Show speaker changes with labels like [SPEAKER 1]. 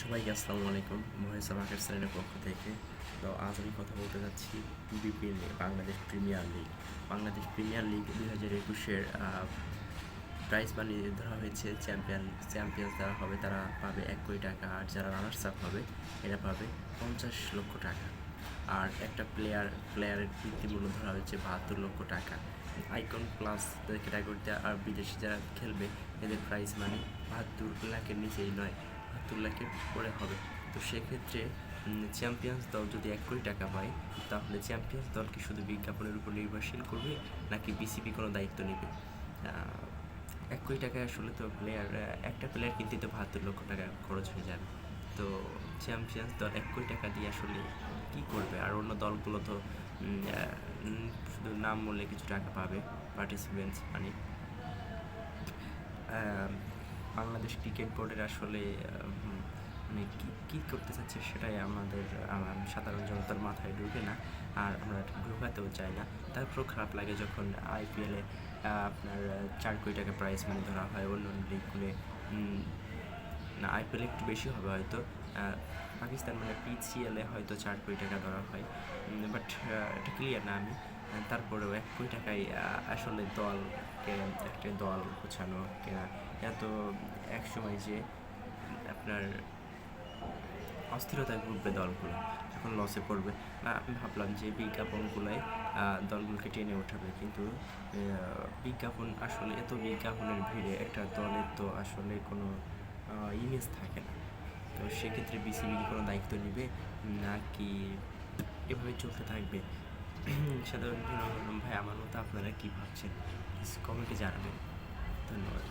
[SPEAKER 1] সবাইকে আসসালামু আলাইকুম। মহেশ মার্কেট চ্যানেলের পক্ষ থেকে। তো আজ আমি কথা বলতে যাচ্ছি বিপিএল নিয়ে, Bangladesh premier league. Bangladesh premier league 2021-এর প্রাইজ মানি ধরা হয়েছে। চ্যাম্পিয়ন্স যারা হবে তারা পাবে 1 কোটি টাকা, আর যারা রানার্স আপ হবে এরা পাবে 50 লক্ষ টাকা। আর একটা প্লেয়ারের বৃত্তিমূল্য ধরা হয়েছে 72 লক্ষ টাকা। আইকন প্লাস ক্যাটাগরিতে আর বিদেশি যারা খেলবে এদের প্রাইজ মানি 72 লাখের নিচেই নয়, 72 লাখের উপরে হবে। তো সেক্ষেত্রে চ্যাম্পিয়ন্স দল যদি 1 কোটি টাকা পায়, তাহলে চ্যাম্পিয়ন্স দল কি শুধু বিজ্ঞাপনের উপর নির্ভরশীল করবে, নাকি বিসিবি কোনো দায়িত্ব নেবে? 1 কোটি টাকায় আসলে তো একটা প্লেয়ার কিনতে তো 72 লক্ষ টাকা খরচ হয়ে যাবে। তো চ্যাম্পিয়ন্স দল 1 কোটি টাকা দিয়ে আসলে কী করবে? আর অন্য দলগুলো তো শুধু নাম বললে কিছু টাকা পাবে, পার্টিসিপেন্টস মানে। বাংলাদেশ ক্রিকেট বোর্ডের আসলে মানে কী করতে চাচ্ছে সেটাই আমার সাধারণ জনতার মাথায় ঢুকে না, আর আমরা ঢুকাতেও চাই না। তারপরেও খারাপ লাগে যখন আইপিএলে আপনার 4 কোটি টাকা প্রাইজ মানি ধরা হয়। অন্য লিগগুলো না, আইপিএলে একটু বেশি হবে হয়তো। পাকিস্তান মানে পিসিএলে হয়তো 4 কোটি টাকা ধরা হয়, বাট এটা ক্লিয়ার না আমি। তারপরেও 1 কোটি টাকায় আসলে একটা দল গোছানো কেনা এত একসময় যে আপনার অস্থিরতায় ভুগবে দলগুলো, যখন লসে পড়বে। না, আমি ভাবলাম যে বিজ্ঞাপনগুলোই দলগুলোকে টেনে ওঠাবে, কিন্তু বিজ্ঞাপন আসলে এত বিজ্ঞাপনের ভিড়ে একটা দলের তো আসলে কোনো ইমেজ থাকে না। তো সেক্ষেত্রে বিসিবি কি কোনো দায়িত্ব নেবে, নাকি এভাবে চলতে থাকবে? সাধারণ জনগণ ভাই, আমার মতো আপনারা কী ভাবছেন কমেন্টে জানাবেন। ধন্যবাদ।